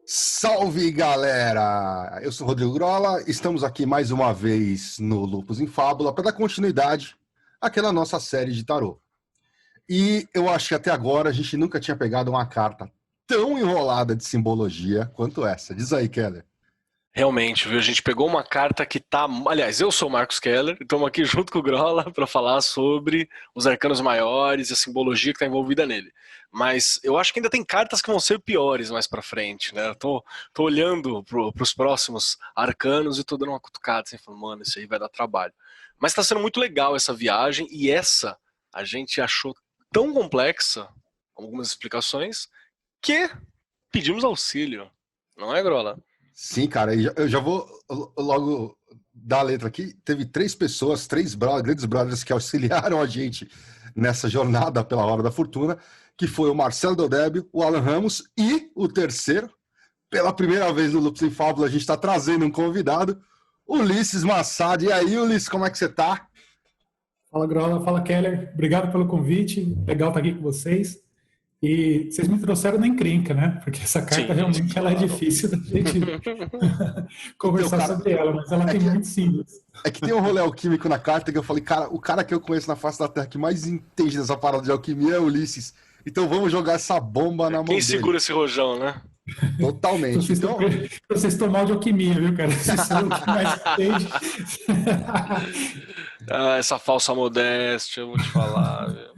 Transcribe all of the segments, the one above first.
Salve, galera! Eu sou o Rodrigo Grola, estamos aqui mais uma vez no Lupus em Fábula para dar continuidade àquela nossa série de tarô. E eu acho que até agora a gente nunca tinha pegado uma carta tão enrolada de simbologia quanto essa. Diz aí, Keller. Realmente, viu? A gente pegou uma carta que tá. Aliás, eu sou o Marcos Keller, e estamos aqui junto com o Grola para falar sobre os arcanos maiores e a simbologia que está envolvida nele. Mas eu acho que ainda tem cartas que vão ser piores mais para frente, né? Eu tô olhando pros próximos arcanos e tô dando uma cutucada assim, falando, mano, isso aí vai dar trabalho. Mas tá sendo muito legal essa viagem, e essa a gente achou tão complexa, com algumas explicações, que pedimos auxílio. Não é, Grola? Sim, cara, eu já vou logo dar a letra aqui. Teve três pessoas, grandes brothers que auxiliaram a gente nessa jornada pela Hora da Fortuna, que foi o Marcelo Dodébio, o Alan Ramos e o terceiro, pela primeira vez no Lupus em Fábula, a gente está trazendo um convidado, Ulisses Massad. E aí, Ulisses, como é que você tá? Fala, Grola, fala, Keller. Obrigado pelo convite. Legal estar aqui com vocês. E vocês me trouxeram na encrenca, né? Porque essa carta Sim, realmente ela é claro. difícil da gente Então, conversar cara, sobre ela, mas ela é tem que, muitos símbolos. é que tem um rolê alquímico na carta que eu falei, cara, o cara que eu conheço na face da Terra que mais entende dessa parada de alquimia é o Ulisses. Então vamos jogar essa bomba na mão Quem dele. segura esse rojão, né? Totalmente. Então, Vocês estão mal de alquimia, viu, cara? Vocês são o que mais entende. Ah, essa falsa modéstia, eu vou te falar. Viu?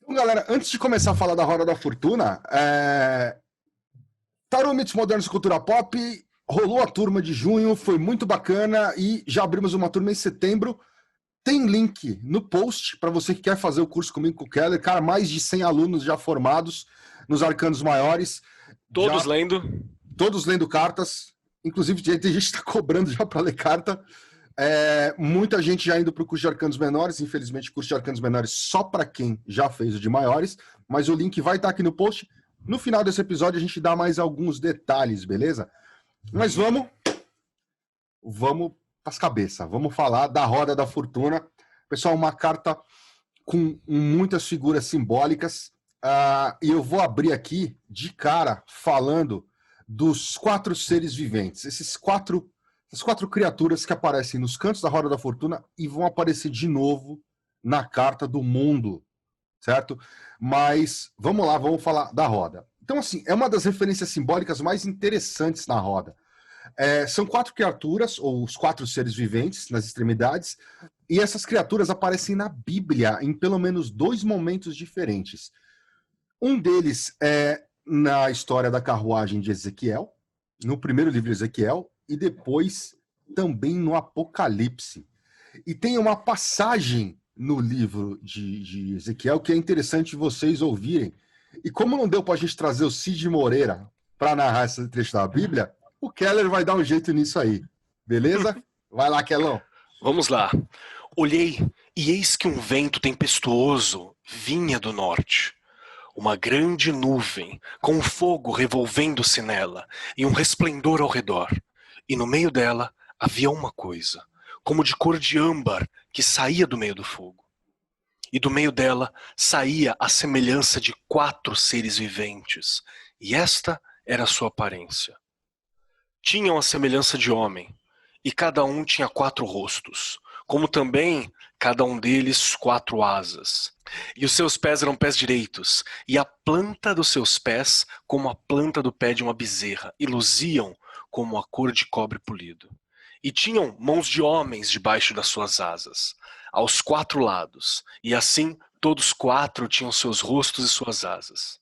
então, galera, antes de começar a falar da Roda da Fortuna, Tarô, Mitos Modernos e Cultura Pop, rolou a turma de junho, foi muito bacana e já abrimos uma turma em setembro. Tem link no post para você que quer fazer o curso comigo com o Keller. Cara, mais de 100 alunos já formados nos arcanos maiores. Todos Já, lendo. todos lendo cartas. Inclusive, tem gente que está cobrando já para ler carta. Muita gente já indo para o curso de arcanos menores. Infelizmente, o curso de arcanos menores só para quem já fez o de maiores. Mas o link vai estar aqui no post. No final desse episódio, a gente dá mais alguns detalhes, beleza? Mas vamos para as cabeças. Vamos falar da Roda da Fortuna. Pessoal, uma carta com muitas figuras simbólicas. E eu vou abrir aqui de cara falando dos 4 seres viventes. Essas quatro criaturas que aparecem nos cantos da Roda da Fortuna e vão aparecer de novo na carta do mundo, certo? Mas vamos lá, vamos falar da roda. Então, assim, é uma das referências simbólicas mais interessantes na roda. São 4 criaturas, ou os 4 seres viventes nas extremidades, e essas criaturas aparecem na Bíblia em pelo menos 2 momentos diferentes. Um deles é na história da carruagem de Ezequiel, no primeiro livro de Ezequiel, e depois também no Apocalipse. E tem uma passagem no livro de Ezequiel que é interessante vocês ouvirem. E como não deu para a gente trazer o Cid Moreira para narrar esse trecho da Bíblia, o Keller vai dar um jeito nisso aí. Beleza? Vai lá, Kellão. Vamos lá. Olhei, e eis que um vento tempestuoso vinha do norte. Uma grande nuvem, com fogo revolvendo-se nela, e um resplendor ao redor. E no meio dela havia uma coisa, como de cor de âmbar, que saía do meio do fogo. E do meio dela saía a semelhança de 4 seres viventes, e esta era a sua aparência. Tinham a semelhança de homem, e cada um tinha 4 rostos, como também cada um deles 4 asas. E os seus pés eram pés direitos, e a planta dos seus pés como a planta do pé de uma bezerra, e luziam como a cor de cobre polido. E tinham mãos de homens debaixo das suas asas, aos 4 lados, e assim todos 4 tinham seus rostos e suas asas.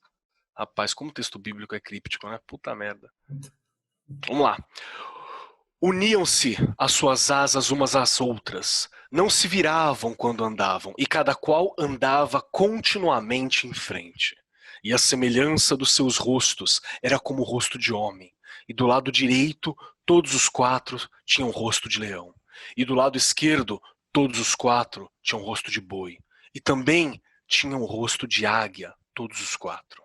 Rapaz, como o texto bíblico é críptico, né? Puta merda. Vamos lá. Uniam-se as suas asas umas às outras, não se viravam quando andavam, e cada qual andava continuamente em frente. E a semelhança dos seus rostos era como o rosto de homem, e do lado direito todos os 4 tinham rosto de leão, e do lado esquerdo todos os 4 tinham rosto de boi, e também tinham o rosto de águia, todos os 4.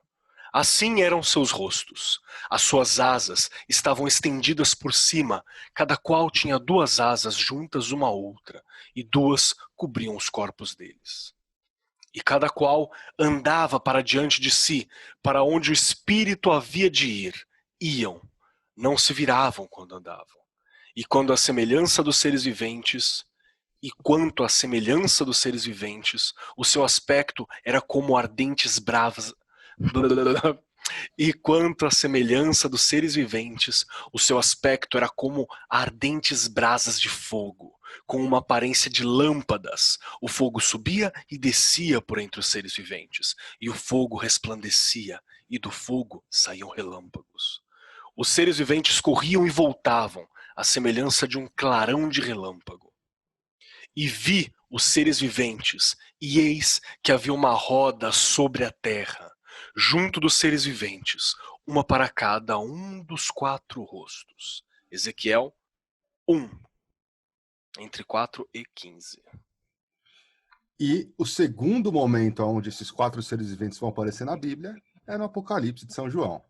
Assim eram seus rostos. As suas asas estavam estendidas por cima, cada qual tinha 2 asas juntas uma à outra, e 2 cobriam os corpos deles. E cada qual andava para diante de si, para onde o espírito havia de ir, iam, não se viravam quando andavam. E quanto à semelhança dos seres viventes, o seu aspecto era como ardentes bravas. E quanto à semelhança dos seres viventes, o seu aspecto era como ardentes brasas de fogo, com uma aparência de lâmpadas. O fogo subia e descia por entre os seres viventes, e o fogo resplandecia, e do fogo saíam relâmpagos. Os seres viventes corriam e voltavam, à semelhança de um clarão de relâmpago. E vi os seres viventes, e eis que havia uma roda sobre a terra, junto dos seres viventes, uma para cada um dos 4 rostos. Ezequiel 1, entre 4 e 15. E o segundo momento onde esses 4 seres viventes vão aparecer na Bíblia é no Apocalipse de São João.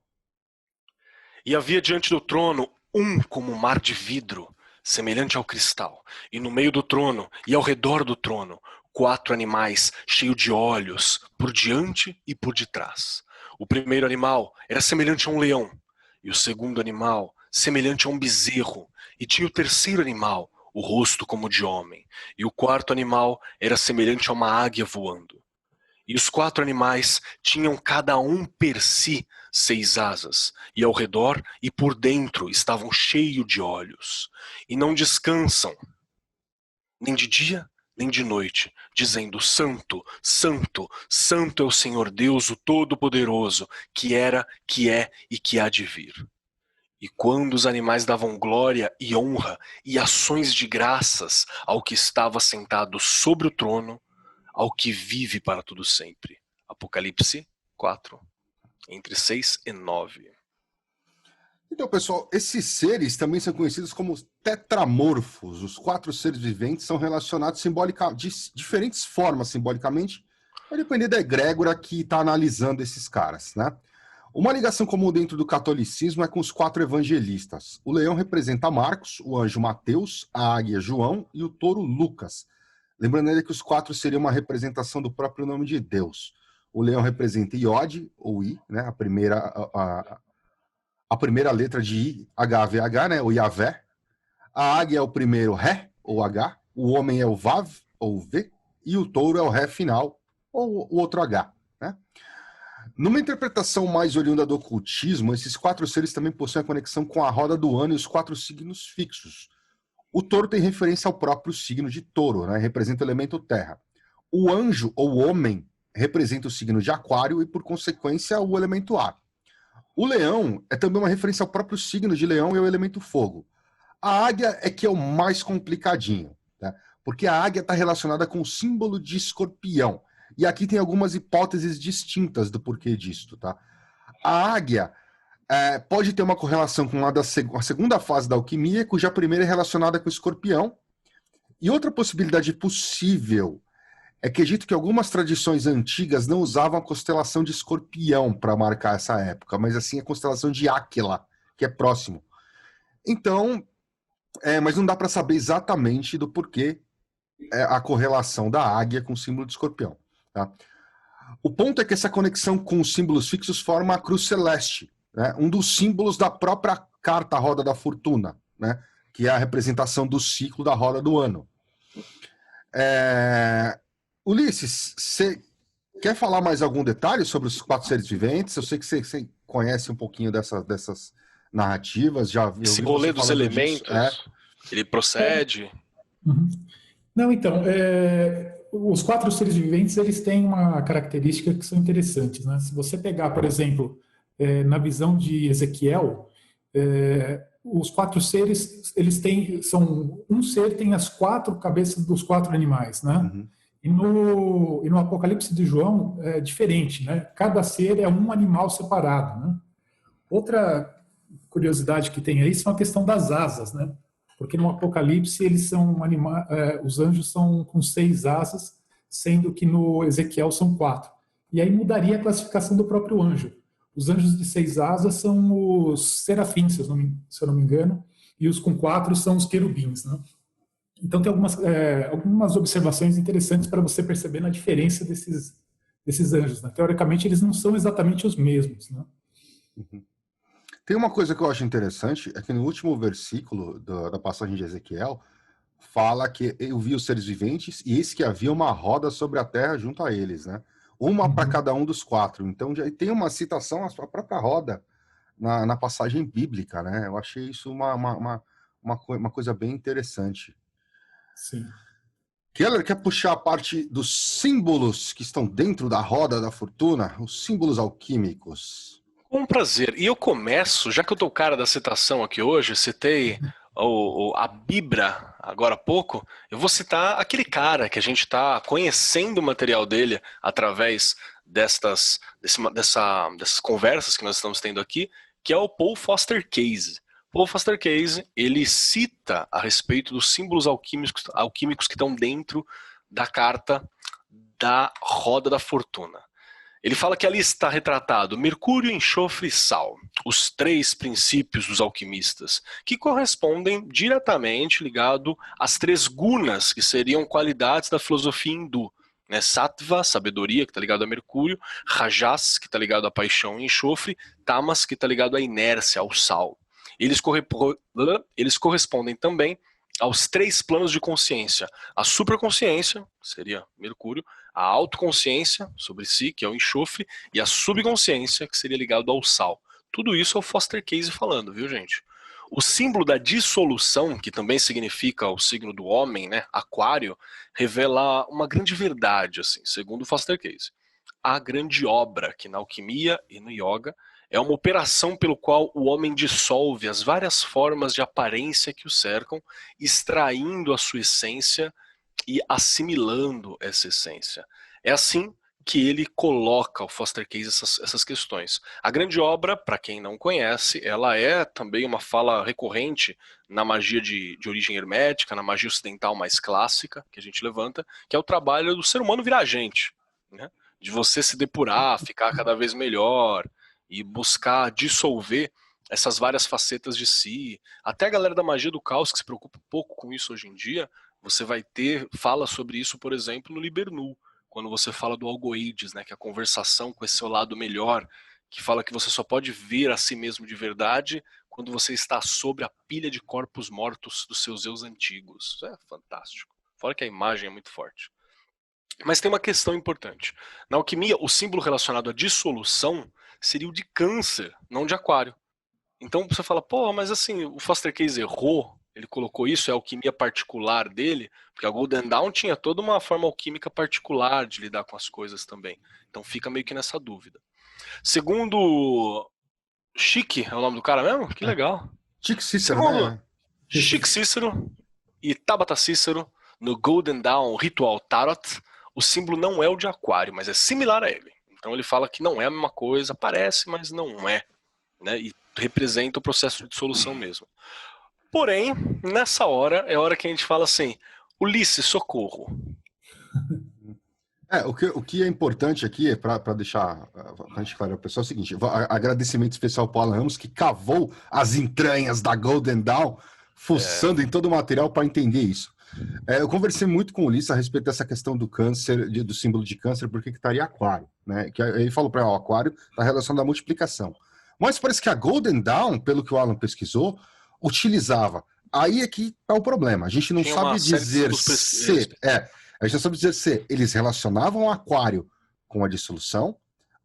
E havia diante do trono um como um mar de vidro, semelhante ao cristal, e no meio do trono e ao redor do trono 4 animais cheios de olhos, por diante e por detrás. O primeiro animal era semelhante a um leão, e o segundo animal semelhante a um bezerro, e tinha o terceiro animal, o rosto como de homem, e o quarto animal era semelhante a uma águia voando. E os 4 animais tinham cada um per si 6 asas, e ao redor e por dentro estavam cheios de olhos, e não descansam, nem de dia nem de noite, dizendo: Santo, Santo, Santo é o Senhor Deus, o Todo-Poderoso, que era, que é e que há de vir. E quando os animais davam glória e honra e ações de graças ao que estava sentado sobre o trono, ao que vive para tudo sempre. Apocalipse 4, entre 6 e 9. Então, pessoal, esses seres também são conhecidos como tetramorfos. Os 4 seres viventes são relacionados de diferentes formas simbolicamente, vai depender da egrégora que está analisando esses caras, né? Uma ligação comum dentro do catolicismo é com os 4 evangelistas. O leão representa Marcos, o anjo Mateus, a águia João e o touro Lucas. Lembrando ainda que os 4 seriam uma representação do próprio nome de Deus. O leão representa Iod, ou I, né? A primeira letra de I, HVH, né? O Yahvé. A águia é o primeiro Ré, ou H. O homem é o Vav, ou V. E o touro é o Ré final, ou o outro H, né? Numa interpretação mais oriunda do ocultismo, esses 4 seres também possuem a conexão com a roda do ano e os 4 signos fixos. O touro tem referência ao próprio signo de touro, né? Representa o elemento terra. O anjo, ou homem, representa o signo de aquário e, por consequência, o elemento ar. O leão é também uma referência ao próprio signo de leão e ao elemento fogo. A águia é que é o mais complicadinho, tá? Porque a águia está relacionada com o símbolo de escorpião. E aqui tem algumas hipóteses distintas do porquê disso, tá? A águia pode ter uma correlação com a segunda fase da alquimia, cuja primeira é relacionada com o escorpião. E outra possibilidade possível é que dito que algumas tradições antigas não usavam a constelação de escorpião para marcar essa época, mas assim a constelação de Áquila, que é próximo. Então, mas não dá para saber exatamente do porquê a correlação da águia com o símbolo de escorpião. Tá? O ponto é que essa conexão com os símbolos fixos forma a cruz celeste, né? Um dos símbolos da própria carta Roda da Fortuna, né? Que é a representação do ciclo da roda do ano. Ulisses, você quer falar mais algum detalhe sobre os 4 seres viventes? Eu sei que você conhece um pouquinho dessas narrativas. Já vi esse rolê dos elementos, ele procede? Uhum. Não, então, os 4 seres viventes, eles têm uma característica que são interessantes, né? Se você pegar, por exemplo, na visão de Ezequiel, os 4 seres, um ser tem as 4 cabeças dos 4 animais, né? Uhum. E no Apocalipse de João é diferente, né? Cada ser é um animal separado, né? Outra curiosidade que tem aí são a questão das asas, né? Porque no Apocalipse eles são os anjos são com 6 asas, sendo que no Ezequiel são 4. E aí mudaria a classificação do próprio anjo. Os anjos de 6 asas são os serafins, se eu não me engano, e os com 4 são os querubins, né? Então tem algumas observações interessantes para você perceber na diferença desses anjos, né? Teoricamente eles não são exatamente os mesmos, né? Uhum. Tem uma coisa que eu acho interessante, é que no último versículo da passagem de Ezequiel, fala que eu vi os seres viventes e eis que havia uma roda sobre a terra junto a eles, né? Uma para Uhum. cada um dos quatro. Então já tem uma citação à sua própria roda na passagem bíblica, né? Eu achei isso uma coisa bem interessante. Sim. Keller quer puxar a parte dos símbolos que estão dentro da roda da fortuna, os símbolos alquímicos. Com prazer. E eu começo, já que eu tô o cara da citação aqui hoje, citei a Bíblia agora há pouco, eu vou citar aquele cara que a gente está conhecendo o material dele através dessas conversas que nós estamos tendo aqui, que é o Paul Foster Case. Paul Foster Case, ele cita a respeito dos símbolos alquímicos que estão dentro da carta da Roda da Fortuna. Ele fala que ali está retratado mercúrio, enxofre e sal, os três princípios dos alquimistas, que correspondem diretamente ligado às três gunas, que seriam qualidades da filosofia hindu. Né? Sattva, sabedoria, que está ligado a mercúrio, Rajas, que está ligado à paixão e enxofre, Tamas, que está ligado à inércia, ao sal. Eles correspondem também aos três planos de consciência. A supraconsciência, que seria mercúrio, a autoconsciência sobre si, que é o enxofre, e a subconsciência, que seria ligado ao sal. Tudo isso é o Foster Case falando, viu, gente? O símbolo da dissolução, que também significa o signo do homem, né, aquário, revela uma grande verdade, assim, segundo o Foster Case. A grande obra, que na alquimia e no yoga é uma operação pelo qual o homem dissolve as várias formas de aparência que o cercam, extraindo a sua essência e assimilando essa essência. É assim que ele coloca, o Foster Case, essas questões. A grande obra, para quem não conhece, ela é também uma fala recorrente na magia de origem hermética, na magia ocidental mais clássica, que a gente levanta, que é o trabalho do ser humano virar gente, né? De você se depurar, ficar cada vez melhor e buscar dissolver essas várias facetas de si. Até a galera da magia do caos, que se preocupa um pouco com isso hoje em dia, você vai ter, fala sobre isso, por exemplo, no Liber Nu, quando você fala do algoides, né, que é a conversação com esse seu lado melhor, que fala que você só pode ver a si mesmo de verdade quando você está sobre a pilha de corpos mortos dos seus eus antigos. Isso é fantástico. Fora que a imagem é muito forte. Mas tem uma questão importante. Na alquimia, o símbolo relacionado à dissolução seria o de câncer, não de aquário. Então você fala, pô, mas assim, o Foster Case errou, ele colocou isso, é a alquimia particular dele, porque a Golden Dawn tinha toda uma forma alquímica particular de lidar com as coisas também. Então fica meio que nessa dúvida. Segundo Chique, é o nome do cara mesmo? Que legal. Chico Cícero, Segundo né? Chique Cícero e Tabata Cícero, no Golden Dawn Ritual Tarot, o símbolo não é o de aquário, mas é similar a ele. Então ele fala que não é a mesma coisa, parece, mas não é. Né? E representa o processo de dissolução mesmo. Porém, nessa hora, é a hora que a gente fala assim, Ulisses, socorro. O que é importante aqui, para deixar a gente claro, pessoal, é o seguinte: agradecimento especial para o Alan Ramos, que cavou as entranhas da Golden Dawn, fuçando em todo o material para entender isso. Eu conversei muito com o Ulisses a respeito dessa questão do câncer, do símbolo de câncer, porque que estaria aquário, né? Que ele falou para o aquário está relacionado à multiplicação. Mas parece que a Golden Dawn, pelo que o Alan pesquisou, utilizava. Aí é que está o problema. A gente não Tinha sabe uma série de dizer símbolos se. A gente não sabe dizer se eles relacionavam o aquário com a dissolução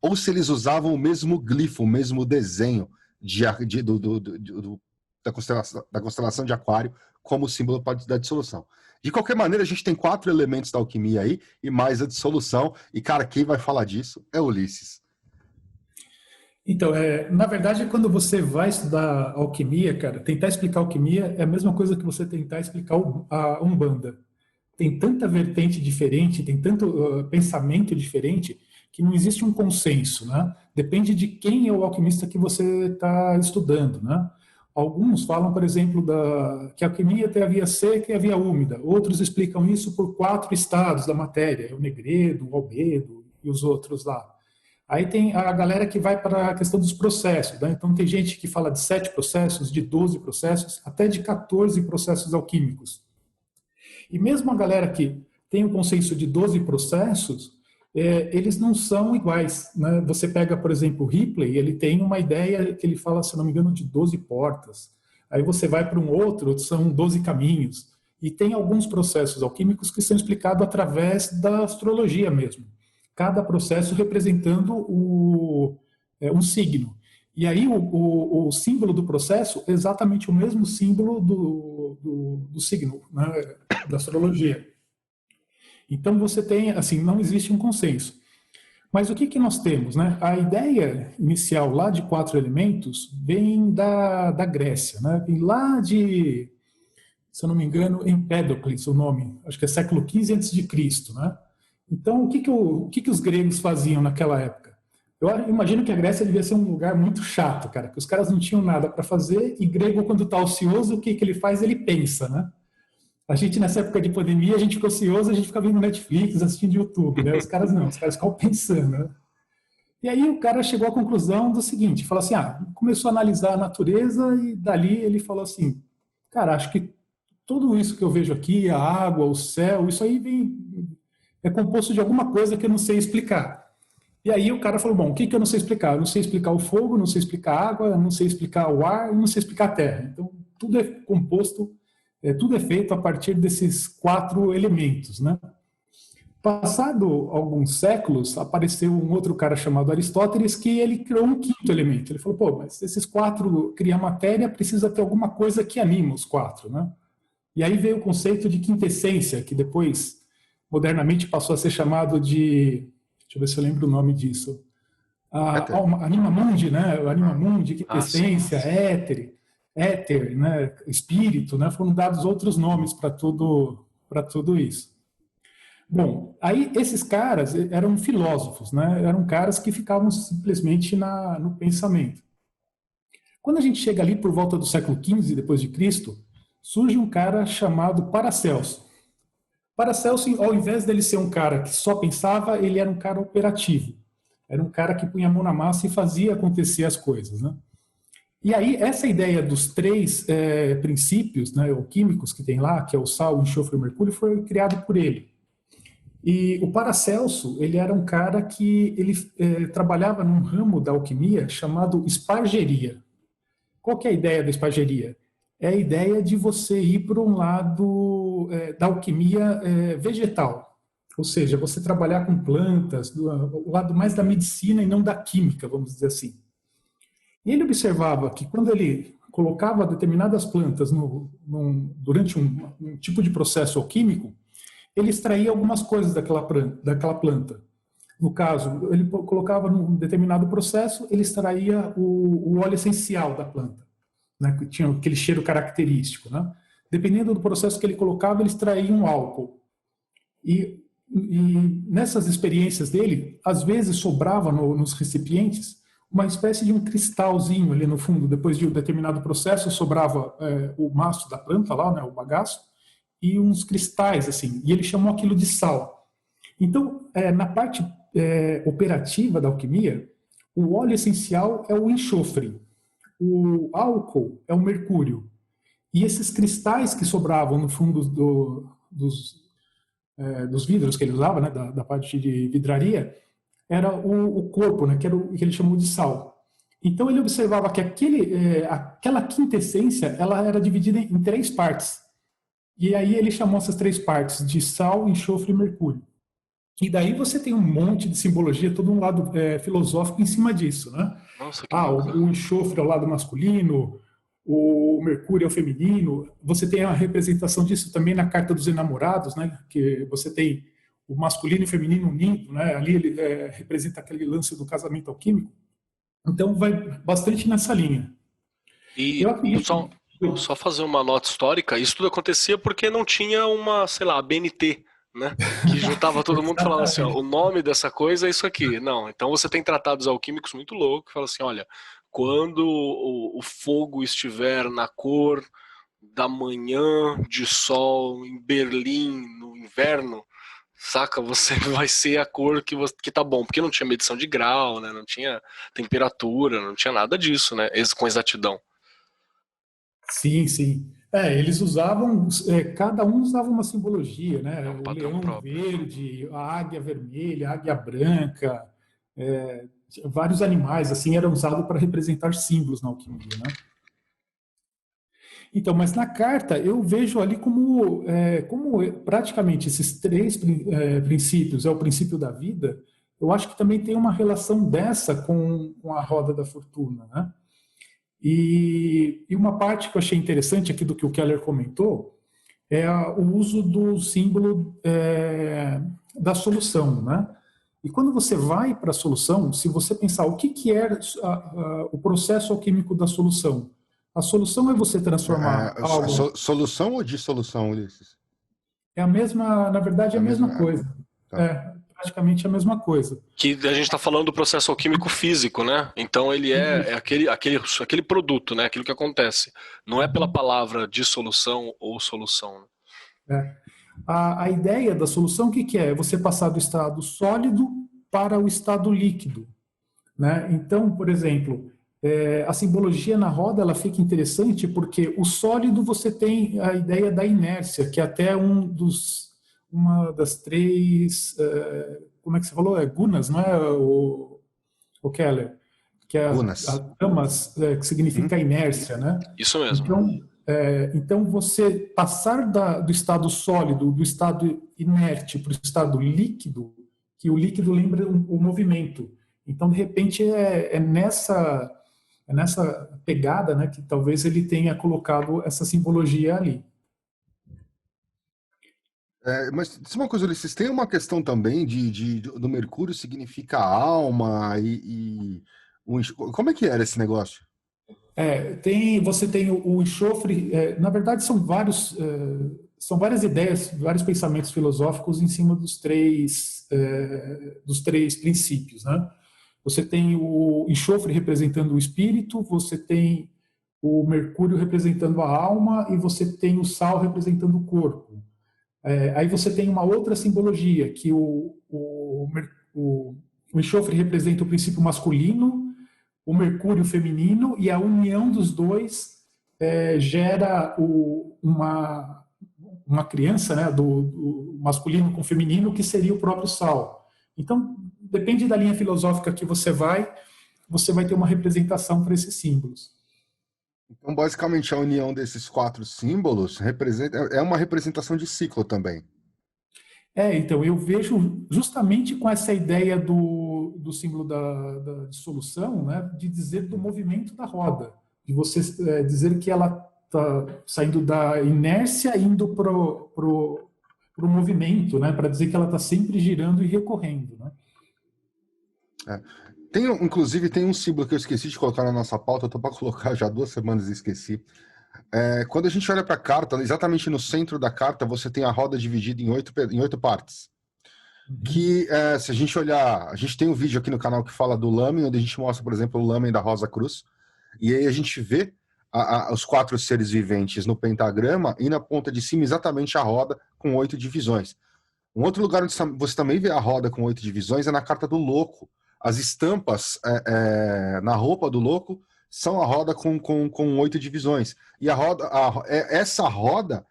ou se eles usavam o mesmo glifo, o mesmo desenho da constelação de aquário como símbolo da dissolução. De qualquer maneira, a gente tem 4 elementos da alquimia aí e mais a dissolução. E, cara, quem vai falar disso é Ulisses. Então, na verdade, quando você vai estudar alquimia, cara, tentar explicar alquimia é a mesma coisa que você tentar explicar a Umbanda. Tem tanta vertente diferente, tem tanto pensamento diferente, que não existe um consenso, né? Depende de quem é o alquimista que você está estudando, né? Alguns falam, por exemplo, que a alquimia tem a via seca e a via úmida. Outros explicam isso por 4 estados da matéria, o Negredo, o Albedo e os outros lá. Aí tem a galera que vai para a questão dos processos, né? Então tem gente que fala de 7 processos, de 12 processos, até de 14 processos alquímicos. E mesmo a galera que tem o consenso de 12 processos, eles não são iguais, né? Você pega, por exemplo, o Ripley, ele tem uma ideia que ele fala, se não me engano, de 12 portas. Aí você vai para um outro, são 12 caminhos. E tem alguns processos alquímicos que são explicados através da astrologia mesmo. Cada processo representando um signo. E aí o símbolo do processo é exatamente o mesmo símbolo do signo, né, da astrologia. Então você tem, assim, não existe um consenso. Mas o que que nós temos, né? A ideia inicial lá de 4 elementos vem da Grécia, né? Vem lá de, se eu não me engano, Empédocles, o nome, acho que é século XV a.C., né? Então, o que os gregos faziam naquela época? Eu imagino que a Grécia devia ser um lugar muito chato, cara, que os caras não tinham nada para fazer, e grego, quando está ocioso, o que que ele faz? Ele pensa, né? A gente, nessa época de pandemia, a gente ficou ocioso, a gente fica vendo Netflix, assistindo YouTube, né? Os caras não, os caras ficam pensando, né? E aí o cara chegou à conclusão do seguinte, falou assim, começou a analisar a natureza e dali ele falou assim, cara, acho que tudo isso que eu vejo aqui, a água, o céu, isso aí é composto de alguma coisa que eu não sei explicar. E aí o cara falou, bom, o que que eu não sei explicar? Eu não sei explicar o fogo, não sei explicar a água, não sei explicar o ar, não sei explicar a terra. Então, tudo é composto, tudo é feito a partir desses 4 elementos, né? Passado alguns séculos, apareceu um outro cara chamado Aristóteles que ele criou um 5º elemento. Ele falou, pô, mas esses 4 criam matéria, precisa ter alguma coisa que anima os 4, né? E aí veio o conceito de quintessência, que depois, modernamente, passou a ser chamado de... Deixa eu ver se eu lembro o nome disso. Anima mundi, né? O anima mundi, quintessência, éter, né? Espírito, né? Foram dados outros nomes para tudo isso. Bom, aí esses caras eram filósofos, né? Eram caras que ficavam simplesmente no pensamento. Quando a gente chega ali por volta do século XV depois de Cristo, surge um cara chamado Paracelso. Paracelso, ao invés dele ser um cara que só pensava, ele era um cara operativo. Era um cara que punha a mão na massa e fazia acontecer as coisas, né? E aí, essa ideia dos 3 princípios, né, alquímicos que tem lá, que é o sal, o enxofre e o mercúrio, foi criado por ele. E o Paracelso, ele era um cara que ele trabalhava num ramo da alquimia chamado espargeria. Qual que é a ideia da espargeria? É a ideia de você ir para um lado da alquimia vegetal. Ou seja, você trabalhar com plantas, o lado mais da medicina e não da química, vamos dizer assim. E ele observava que quando ele colocava determinadas plantas durante um tipo de processo alquímico, ele extraía algumas coisas daquela planta. No caso, ele colocava num determinado processo, ele extraía o óleo essencial da planta, né, que tinha aquele cheiro característico, né? Dependendo do processo que ele colocava, ele extraía um álcool. E nessas experiências dele, às vezes sobrava nos recipientes uma espécie de um cristalzinho ali no fundo. Depois de um determinado processo, sobrava o maço da planta lá, né, o bagaço, e uns cristais, assim, e ele chamou aquilo de sal. Então, na parte operativa da alquimia, o óleo essencial é o enxofre, o álcool é o mercúrio, e esses cristais que sobravam no fundo dos vidros que ele usava, né, da parte de vidraria, era o corpo, né, que era o que ele chamou de sal. Então ele observava que aquela quintessência ela era dividida em 3 partes. E aí ele chamou essas 3 partes de sal, enxofre e mercúrio. E daí você tem um monte de simbologia, todo um lado filosófico em cima disso, né? Nossa, que O enxofre é o lado masculino, o mercúrio é o feminino. Você tem a representação disso também na Carta dos Enamorados, né? Que você tem o masculino e o feminino unindo, né? Ali ele representa aquele lance do casamento alquímico. Então vai bastante nessa linha. E Eu acredito. só fazer uma nota histórica, isso tudo acontecia porque não tinha uma, sei lá, BNT, né? Que juntava todo mundo e falava assim, ó, o nome dessa coisa é isso aqui. Não, então você tem tratados alquímicos muito loucos que falam assim, olha, quando o fogo estiver na cor da manhã de sol em Berlim no inverno, saca? Você vai ser a cor que tá bom, porque não tinha medição de grau, né? Não tinha temperatura, não tinha nada disso, né? Com exatidão. Sim, sim. Eles usavam, cada um usava uma simbologia, né? É um O padrão leão próprio. verde, a águia vermelha, a águia branca, vários animais assim eram usados para representar símbolos na alquimia, né? Então, mas na carta eu vejo ali como praticamente esses três princípios é o princípio da vida. Eu acho que também tem uma relação dessa com a roda da fortuna, né? E uma parte que eu achei interessante aqui do que o Keller comentou é o uso do símbolo da solução, né? E quando você vai para a solução, se você pensar o que é o processo alquímico da solução, a solução é você transformar algo. Solução ou dissolução, Ulisses? É a mesma, na verdade, É é a a mesma mesma. coisa. Tá. É praticamente a mesma coisa. Que a gente está falando do processo alquímico físico, né? Então ele é aquele produto, né? Aquilo que acontece. Não é pela palavra dissolução ou solução. É. A ideia da solução, o que é? É você passar do estado sólido para o estado líquido, né? Então, por exemplo, a simbologia na roda ela fica interessante porque o sólido você tem a ideia da inércia, que é até uma das três, como é que você falou? Gunas, não é, o Keller? Que é Gunas. as tamas, que significa inércia, né? Isso mesmo. Então você passar do estado sólido, do estado inerte para o estado líquido, que o líquido lembra o movimento. Então, de repente, é nessa pegada, né, que talvez ele tenha colocado essa simbologia ali. Mas diz uma coisa, Ulisses, tem uma questão também do Mercúrio significa alma como é que era esse negócio? Você tem o enxofre, na verdade são várias ideias, vários pensamentos filosóficos em cima dos três princípios, né? Você tem o enxofre representando o espírito, você tem o mercúrio representando a alma e você tem o sal representando o corpo. Aí você tem uma outra simbologia, que o enxofre representa o princípio masculino, o mercúrio feminino, e a união dos dois gera uma criança, né, do masculino com o feminino, que seria o próprio sal. Então, depende da linha filosófica que você vai ter uma representação para esses símbolos. Então, basicamente, a união desses quatro símbolos é uma representação de ciclo também. Então, eu vejo justamente com essa ideia do símbolo da dissolução, né, de dizer do movimento da roda, de você dizer que ela está saindo da inércia indo pro movimento, né, para dizer que ela está sempre girando e recorrendo, né? Inclusive, tem um símbolo que eu esqueci de colocar na nossa pauta, eu estou para colocar já 2 semanas e esqueci. Quando a gente olha para a carta, exatamente no centro da carta, você tem a roda dividida em 8 partes. Que, se a gente olhar, a gente tem um vídeo aqui no canal que fala do lamen, onde a gente mostra, por exemplo, o lamen da Rosa Cruz, e aí a gente vê os 4 seres viventes no pentagrama e na ponta de cima exatamente a roda com 8 divisões. Um outro lugar onde você também vê a roda com 8 divisões é na carta do louco. As estampas na roupa do louco são a roda com 8 divisões. E essa roda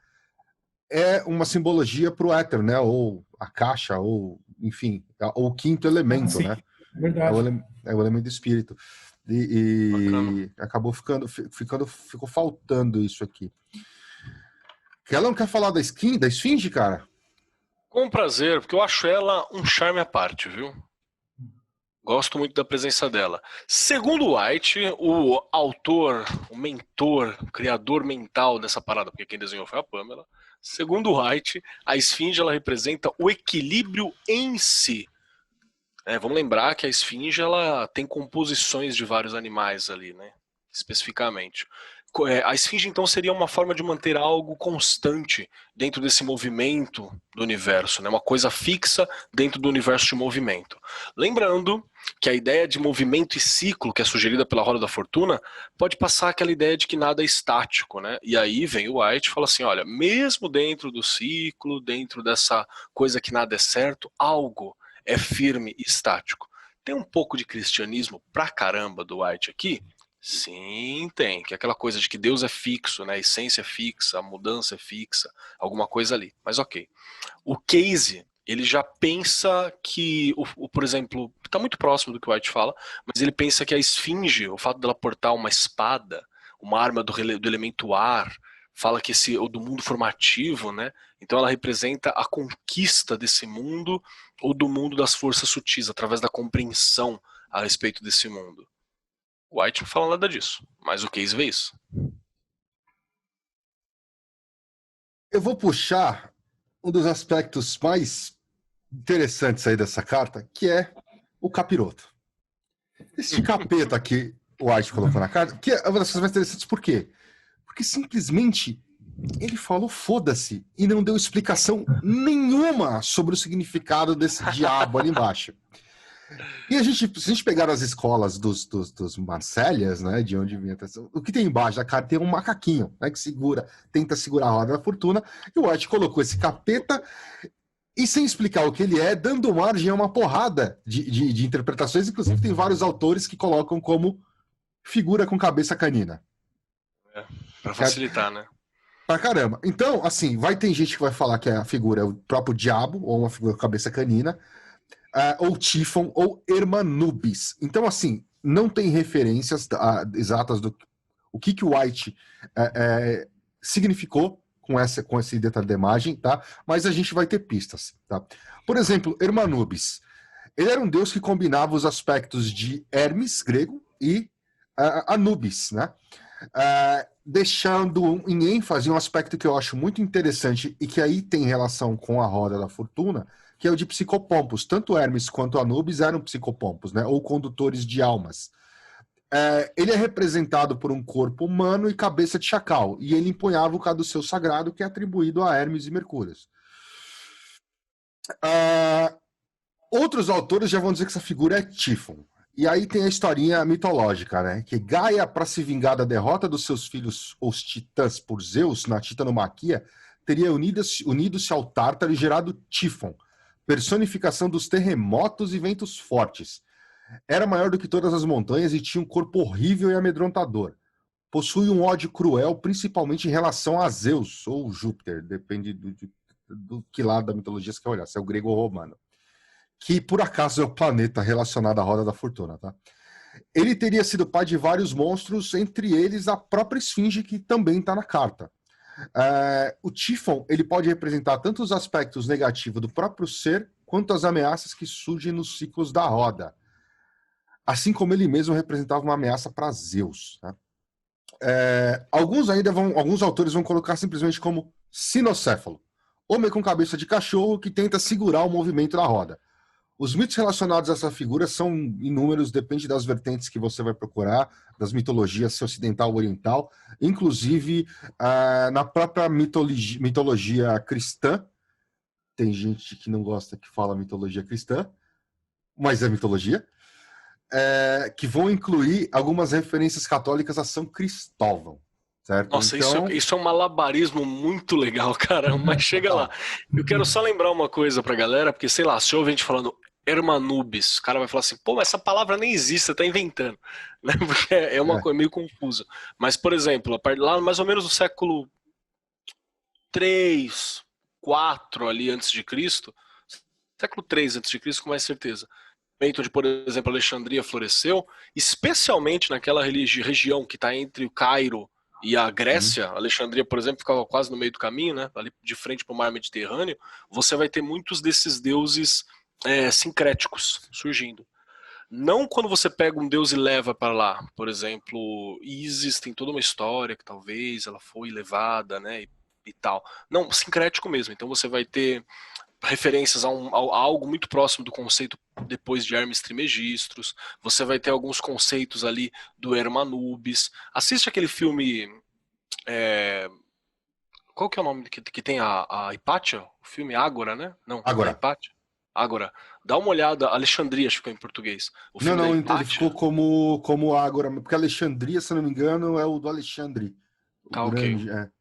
é uma simbologia para o éter, né? Ou a caixa, ou enfim, ou o quinto elemento, Sim, né? verdade. É o elemento do espírito. E acabou ficou faltando isso aqui. Ela não quer falar da esfinge, cara? Com prazer, porque eu acho ela um charme à parte, viu? Gosto muito da presença dela. Segundo White, o autor, o mentor, o criador mental dessa parada, porque quem desenhou foi a Pamela. Segundo White, a esfinge ela representa o equilíbrio em si. Vamos lembrar que a esfinge ela tem composições de vários animais ali, né? Especificamente. A esfinge então seria uma forma de manter algo constante dentro desse movimento do universo, né? Uma coisa fixa dentro do universo de movimento. Lembrando que a ideia de movimento e ciclo que é sugerida pela Roda da Fortuna pode passar aquela ideia de que nada é estático, né? E aí vem o White e fala assim, olha, mesmo dentro do ciclo, dentro dessa coisa que nada é certo, algo é firme e estático. Tem um pouco de cristianismo pra caramba do White aqui, Sim, tem. Que é aquela coisa de que Deus é fixo, né? A essência é fixa, a mudança é fixa, alguma coisa ali. Mas ok. O Casey, ele já pensa que, por exemplo, está muito próximo do que o White fala, mas ele pensa que a esfinge, o fato dela portar uma espada, uma arma do elemento ar, fala que esse ou do mundo formativo, né? Então ela representa a conquista desse mundo ou do mundo das forças sutis, através da compreensão a respeito desse mundo. O White não fala nada disso, mas o Casey vê isso. Eu vou puxar um dos aspectos mais interessantes aí dessa carta, que é o capiroto. Este capeta que o White colocou na carta, que é uma das coisas mais interessantes, por quê? Porque simplesmente ele falou foda-se e não deu explicação nenhuma sobre o significado desse diabo ali embaixo. E se a gente pegar as escolas dos Marselhas, né, de onde vinha o que tem embaixo da carta tem um macaquinho, né, que tenta segurar a roda da fortuna, e o White colocou esse capeta e sem explicar o que ele é, dando margem a uma porrada de interpretações, inclusive tem vários autores que colocam como figura com cabeça canina. Pra facilitar, né? Pra caramba. Então, assim, vai ter gente que vai falar que a figura é o próprio diabo, ou uma figura com cabeça canina, ou Tifon, ou Hermanubis. Então, assim, não tem referências exatas do o que o White significou com esse detalhe da imagem, tá? Mas a gente vai ter pistas, tá? Por exemplo, Hermanubis. Ele era um deus que combinava os aspectos de Hermes, grego, e Anubis, né? Deixando em ênfase um aspecto que eu acho muito interessante e que aí tem relação com a roda da fortuna, que é o de psicopompos. Tanto Hermes quanto Anubis eram psicopompos, né? Ou condutores de almas. Ele é representado por um corpo humano e cabeça de chacal, e ele empunhava o caduceu sagrado, que é atribuído a Hermes e Mercúrio. Outros autores já vão dizer que essa figura é Tifon. E aí tem a historinha mitológica, né? Que Gaia, para se vingar da derrota dos seus filhos, os titãs, por Zeus, na titanomaquia, teria unido-se ao Tártaro e gerado Tifon, personificação dos terremotos e ventos fortes. Era maior do que todas as montanhas e tinha um corpo horrível e amedrontador. Possui um ódio cruel, principalmente em relação a Zeus, ou Júpiter, depende do que lado da mitologia você quer olhar, se é o grego ou romano. Que por acaso é o planeta relacionado à Roda da Fortuna, tá? Ele teria sido pai de vários monstros, entre eles a própria Esfinge, que também está na carta. O Tifon, ele pode representar tanto os aspectos negativos do próprio ser, quanto as ameaças que surgem nos ciclos da roda. Assim como ele mesmo representava uma ameaça para Zeus. Tá? Alguns autores vão colocar simplesmente como sinocéfalo, homem com cabeça de cachorro que tenta segurar o movimento da roda. Os mitos relacionados a essa figura são inúmeros, depende das vertentes que você vai procurar, das mitologias, se ocidental ou oriental, inclusive na própria mitologia cristã. Tem gente que não gosta que fala mitologia cristã, mas é mitologia. Que vão incluir algumas referências católicas a São Cristóvão. Certo? Nossa, então... isso é um malabarismo muito legal, cara, mas chega lá. Eu quero só lembrar uma coisa pra galera, porque, sei lá, se ouve a gente falando Hermanubis, o cara vai falar assim, pô, mas essa palavra nem existe, você tá inventando, né? Porque é uma coisa meio confusa. Mas, por exemplo, lá mais ou menos no século 3, 4 ali antes de Cristo, século 3 antes de Cristo com mais certeza, onde, por exemplo, Alexandria floresceu, especialmente naquela região que está entre o Cairo e a Grécia, Alexandria, por exemplo, ficava quase no meio do caminho, né, ali de frente para o mar Mediterrâneo, você vai ter muitos desses deuses sincréticos surgindo. Não quando você pega um deus e leva para lá, por exemplo, Ísis tem toda uma história que talvez ela foi levada, né, e tal. Não, sincrético mesmo, então você vai ter referências a algo muito próximo do conceito depois de Hermes Trismegistus. Você vai ter alguns conceitos ali do Hermanubis. Assiste aquele filme. Qual que é o nome que tem a Hipátia? O filme Ágora, né? Não, Agora. Hipátia. Ágora. Dá uma olhada. Alexandria, acho que ficou em português. O filme não, ele ficou como Ágora, porque Alexandria, se não me engano, é o do Alexandre. O tá, grande, ok.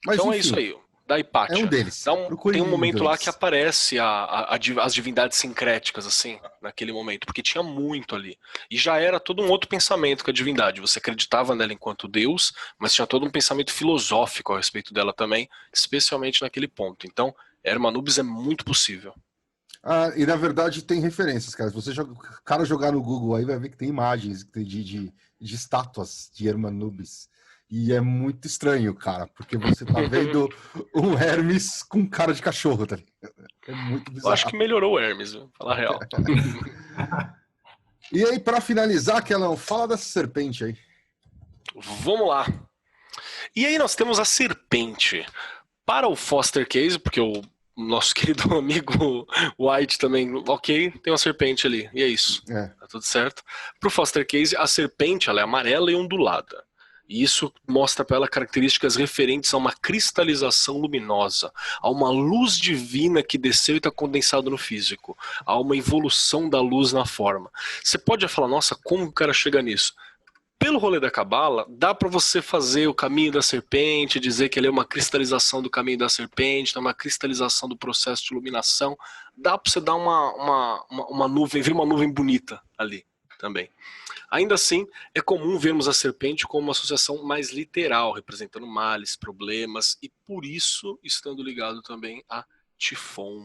Mas, então enfim, é isso aí. da Hipátia. É um deles. Tem um momento lá que aparece as divindades sincréticas, assim, naquele momento, porque tinha muito ali. E já era todo um outro pensamento com a divindade. Você acreditava nela enquanto Deus, mas tinha todo um pensamento filosófico a respeito dela também, especialmente naquele ponto. Então, Herma Anubis é muito possível. E na verdade tem referências, cara. Se você cara jogar no Google aí, vai ver que tem imagens de estátuas de Herma Anubis. E é muito estranho, cara, porque você tá vendo um Hermes com cara de cachorro, tá ligado? É muito bizarro. Eu acho que melhorou o Hermes, viu? Falar a real. E aí, pra finalizar, Kelão, fala dessa serpente aí. Vamos lá. E aí nós temos a serpente. Para o Foster Case, porque o nosso querido amigo White também, ok, tem uma serpente ali, e é isso. Tá tudo certo. Para o Foster Case, a serpente ela é amarela e ondulada. E isso mostra para ela características referentes a uma cristalização luminosa, a uma luz divina que desceu e está condensado no físico, a uma evolução da luz na forma. Você pode falar, nossa, como o cara chega nisso? Pelo rolê da Cabala, dá para você fazer o caminho da serpente, dizer que ele é uma cristalização do caminho da serpente, uma cristalização do processo de iluminação. Dá para você dar uma nuvem, ver uma nuvem bonita ali também. Ainda assim, é comum vermos a serpente como uma associação mais literal, representando males, problemas, e por isso estando ligado também a Tifon,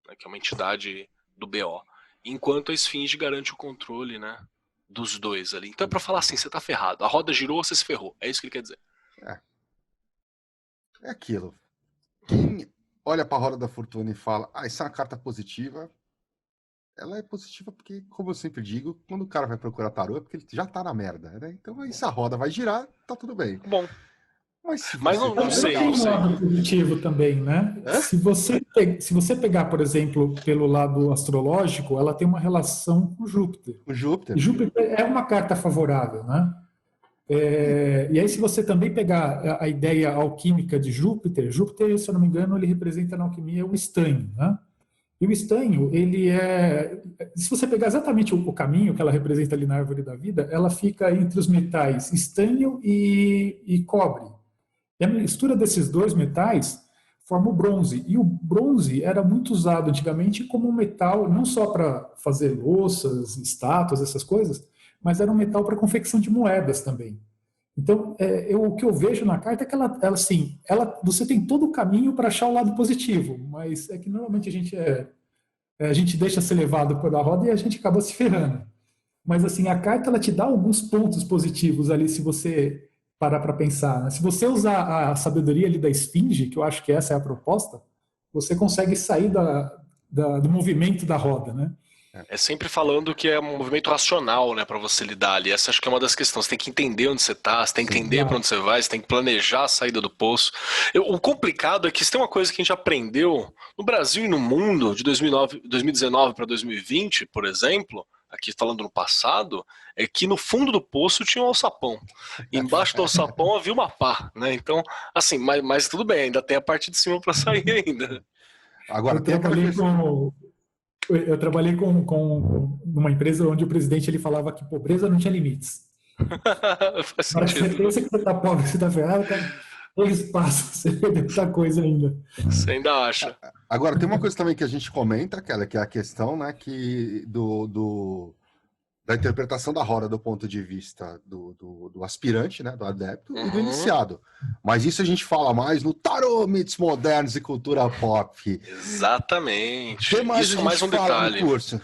né, que é uma entidade do BO. Enquanto a esfinge garante o controle, né, dos dois ali. Então é pra falar assim, você tá ferrado. A roda girou, você se ferrou. É isso que ele quer dizer. É aquilo. Quem olha pra roda da fortuna e fala, isso é uma carta positiva, ela é positiva porque, como eu sempre digo, quando o cara vai procurar tarô é porque ele já tá na merda, né? Então aí se a roda vai girar, tá tudo bem. Bom. Mas não sei. Tem um lado positivo também, né? Se você pegar, por exemplo, pelo lado astrológico, ela tem uma relação com Júpiter. O Júpiter. E Júpiter é uma carta favorável, né? E aí, se você também pegar a ideia alquímica de Júpiter, se eu não me engano, ele representa na alquimia o estanho, né? E o estanho, ele é... Se você pegar exatamente o caminho que ela representa ali na árvore da vida, ela fica entre os metais estanho e cobre. E a mistura desses dois metais forma o bronze. E o bronze era muito usado antigamente como um metal, não só para fazer louças, estátuas, essas coisas, mas era um metal para confecção de moedas também. Então, o que eu vejo na carta é que você tem todo o caminho para achar o lado positivo, mas é que normalmente a gente deixa ser levado pela roda e a gente acaba se ferrando. Mas assim, a carta ela te dá alguns pontos positivos ali se você parar para pensar, né? Se você usar a sabedoria ali da esfinge, que eu acho que essa é a proposta, você consegue sair do movimento da roda, né? É sempre falando que é um movimento racional, né, para você lidar ali. Essa acho que é uma das questões. Você tem que entender onde você tá, você tem que entender para onde você vai, você tem que planejar a saída do poço. O complicado é que se tem uma coisa que a gente aprendeu no Brasil e no mundo de 2019 para 2020, por exemplo, aqui falando no passado, é que no fundo do poço tinha um alçapão. E embaixo do alçapão havia uma pá, né? Então, assim, mas tudo bem, ainda tem a parte de cima para sair ainda. Agora, eu trabalhei com uma empresa onde o presidente ele falava que pobreza não tinha limites. Faz sentido. Mas certeza que você tá pobre, você tá ferrado, cara. Eles passam, você vê muita coisa ainda. Você ainda acha. Agora, tem uma coisa também que a gente comenta, que é a questão, né, da interpretação da roda do ponto de vista do aspirante, né, do adepto e do iniciado. Mas isso a gente fala mais no Tarô, Mitos Modernos e Cultura Pop. Exatamente. Isso é mais um detalhe. Isso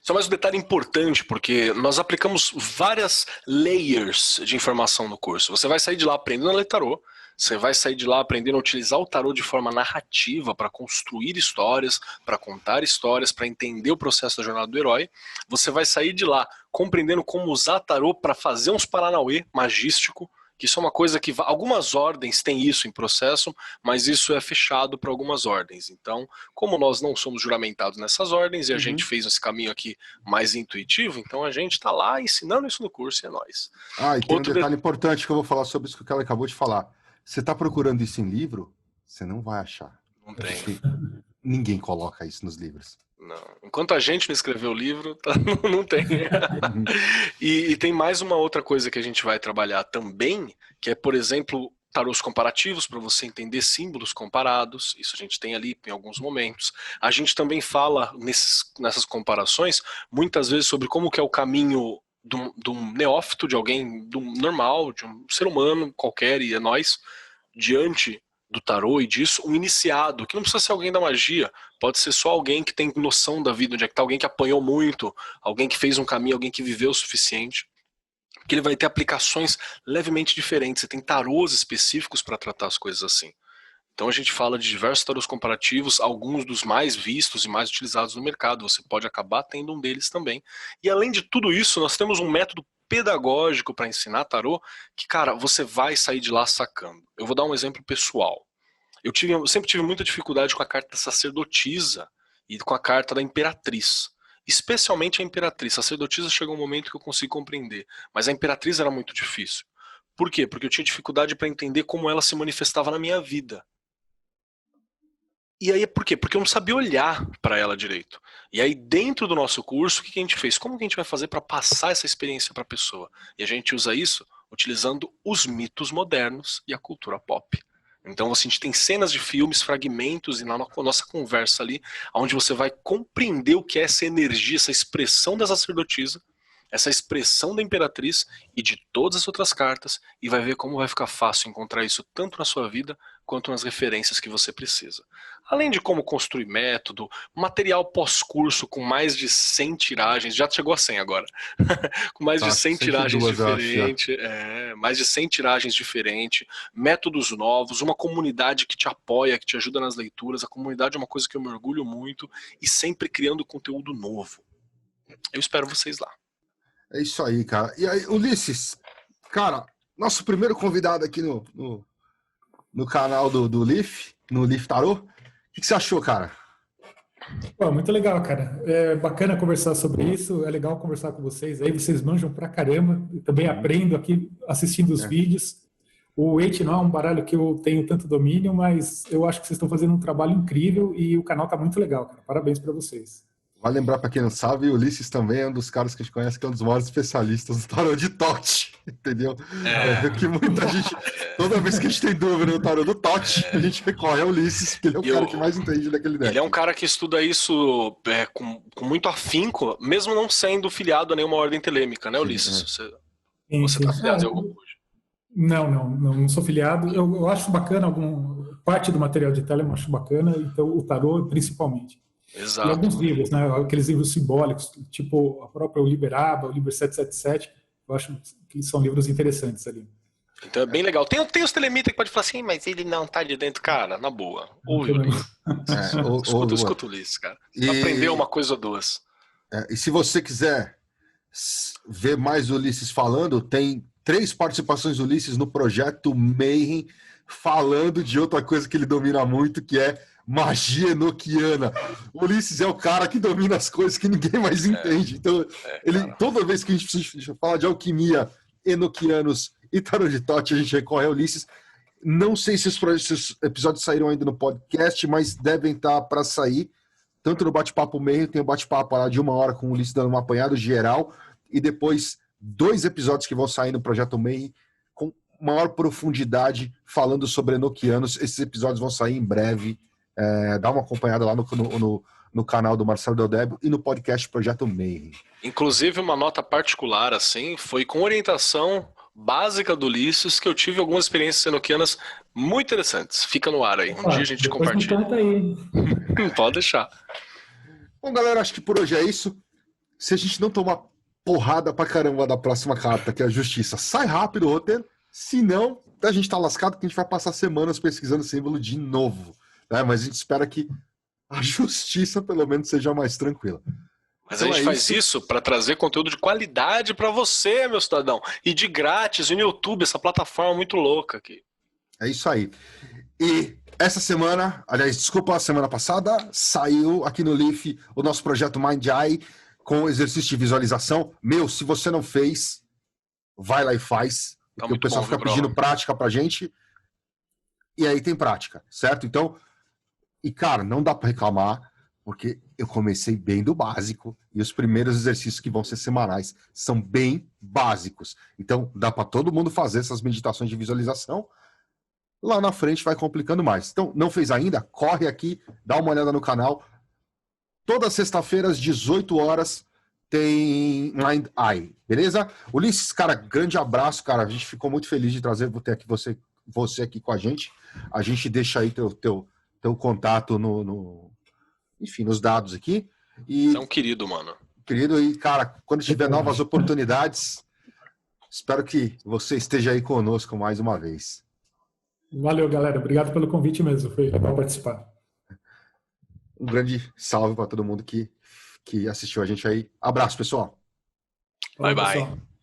é mais um detalhe importante, porque nós aplicamos várias layers de informação no curso. Você vai sair de lá aprendendo a ler tarô, você vai sair de lá aprendendo a utilizar o tarô de forma narrativa para construir histórias, para contar histórias, para entender o processo da jornada do herói. Você vai sair de lá compreendendo como usar tarô para fazer uns paranauê magístico, que isso é uma coisa que algumas ordens têm isso em processo, mas isso é fechado para algumas ordens. Então, como nós não somos juramentados nessas ordens e a gente fez esse caminho aqui mais intuitivo, então a gente está lá ensinando isso no curso e é nóis. E tem outro detalhe importante que eu vou falar sobre isso que ela acabou de falar. Você está procurando isso em livro, você não vai achar. Não tem. Ninguém coloca isso nos livros. Não. Enquanto a gente não escreveu o livro, não tem. E tem mais uma outra coisa que a gente vai trabalhar também, que é, por exemplo, tarôs comparativos para você entender símbolos comparados, isso a gente tem ali em alguns momentos. A gente também fala nessas comparações muitas vezes sobre como que é o caminho de um neófito, de alguém de um normal, de um ser humano qualquer, e é nós, diante do tarô e disso, um iniciado, que não precisa ser alguém da magia, pode ser só alguém que tem noção da vida, onde é que tá, alguém que apanhou muito, alguém que fez um caminho, alguém que viveu o suficiente, que ele vai ter aplicações levemente diferentes. Você tem tarôs específicos para tratar as coisas assim. Então a gente fala de diversos tarôs comparativos, alguns dos mais vistos e mais utilizados no mercado. Você pode acabar tendo um deles também. E além de tudo isso, nós temos um método pedagógico para ensinar tarô que, cara, você vai sair de lá sacando. Eu vou dar um exemplo pessoal. Eu sempre tive muita dificuldade com a carta da sacerdotisa e com a carta da imperatriz. Especialmente a imperatriz. A sacerdotisa chegou um momento que eu consigo compreender, mas a imperatriz era muito difícil. Por quê? Porque eu tinha dificuldade para entender como ela se manifestava na minha vida. E aí, por quê? Porque eu não sabia olhar para ela direito. E aí, dentro do nosso curso, o que a gente fez? Como que a gente vai fazer para passar essa experiência para a pessoa? E a gente usa isso utilizando os mitos modernos e a cultura pop. Então, a gente tem cenas de filmes, fragmentos, e na nossa conversa ali, onde você vai compreender o que é essa energia, essa expressão da sacerdotisa, essa expressão da imperatriz e de todas as outras cartas, e vai ver como vai ficar fácil encontrar isso tanto na sua vida quanto nas referências que você precisa. Além de como construir método, material pós-curso com mais de 100 tiragens, já chegou a 100 agora, com mais de 100 tiragens diferentes, mais de 100 tiragens diferentes, métodos novos, uma comunidade que te apoia, que te ajuda nas leituras. A comunidade é uma coisa que eu me orgulho muito, e sempre criando conteúdo novo. Eu espero vocês lá. É isso aí, cara. E aí, Ulisses, cara, nosso primeiro convidado aqui no canal do Leaf, no Leaf Tarô. O que você achou, cara? Pô, muito legal, cara. É bacana conversar sobre isso. É legal conversar com vocês aí. Vocês manjam pra caramba. Eu também aprendo aqui assistindo os vídeos. O Eight não é um baralho que eu tenho tanto domínio, mas eu acho que vocês estão fazendo um trabalho incrível e o canal tá muito legal, cara. Parabéns para vocês. Vale lembrar, para quem não sabe, o Ulisses também é um dos caras que a gente conhece, que é um dos maiores especialistas do tarô de Tote, entendeu? Que muita gente, toda vez que a gente tem dúvida no tarô do Tote, a gente recorre ao Ulisses, porque ele é o cara que mais entende daquele deck. Ele é um cara que estuda isso com muito afinco, mesmo não sendo filiado a nenhuma ordem telêmica, né, Ulisses? Você tá filiado em algum hoje? Não sou filiado. Eu acho bacana, parte do material de Telemann eu acho bacana, então o tarô principalmente. Exato. E alguns livros, né? Aqueles livros simbólicos, tipo a própria O Liberaba, o Liber 777, eu acho que são livros interessantes ali. Então é bem legal. Tem os telemitas que pode falar assim, mas ele não tá de dentro, cara, na boa. Ouve o Ulisses. Escuta o Ulisses, cara. Aprendeu uma coisa ou duas. E se você quiser ver mais o Ulisses falando, tem 3 participações do Ulisses no projeto Mayhem, falando de outra coisa que ele domina muito, que é magia enoquiana. O Ulisses é o cara que domina as coisas que ninguém mais entende. Então, toda vez que a gente precisa falar de alquimia, enoquianos e tarô de Tote, a gente recorre ao Ulisses. Não sei se esses episódios saíram ainda no podcast, mas devem estar para sair. Tanto no Bate-Papo Meio, tem o Bate-Papo lá de 1 hora com o Ulisses dando um apanhado geral, e depois 2 episódios que vão sair no Projeto Meio com maior profundidade, falando sobre enoquianos. Esses episódios vão sair em breve. Dá uma acompanhada lá no canal do Marcelo Del Débio e no podcast Projeto Mayhem. Inclusive, uma nota particular, assim, foi com orientação básica do Ulisses que eu tive algumas experiências enoquianas muito interessantes. Fica no ar aí. Um dia a gente compartilha. Aí. Pode deixar. Bom, galera, acho que por hoje é isso. Se a gente não tomar porrada pra caramba da próxima carta, que é a Justiça, sai rápido o roteiro. Se não, a gente tá lascado, que a gente vai passar semanas pesquisando símbolo de novo. Mas a gente espera que a justiça, pelo menos, seja mais tranquila. Mas então a gente faz isso para trazer conteúdo de qualidade para você, meu cidadão. E de grátis, e no YouTube, essa plataforma muito louca aqui. É isso aí. E essa semana, aliás, desculpa, a semana passada, saiu aqui no Leaf o nosso projeto Mind Eye com exercício de visualização. Se você não fez, vai lá e faz. Porque o pessoal fica pedindo prática pra gente. E aí tem prática, certo? Então, e cara, não dá para reclamar, porque eu comecei bem do básico e os primeiros exercícios que vão ser semanais são bem básicos. Então, dá para todo mundo fazer essas meditações de visualização. lá na frente vai complicando mais. Então, não fez ainda? Corre aqui, dá uma olhada no canal. Toda sexta-feira, às 18 horas, tem Mind Eye, beleza? Ulisses, cara, grande abraço, cara. A gente ficou muito feliz de trazer você aqui com a gente. A gente deixa aí teu contato enfim, nos dados aqui. Você é um querido, mano. Querido, e, cara, quando tiver novas oportunidades, espero que você esteja aí conosco mais uma vez. Valeu, galera. Obrigado pelo convite mesmo. Foi legal participar. Um grande salve para todo mundo que assistiu a gente aí. Abraço, pessoal. Falou, Bye, bye. pessoal.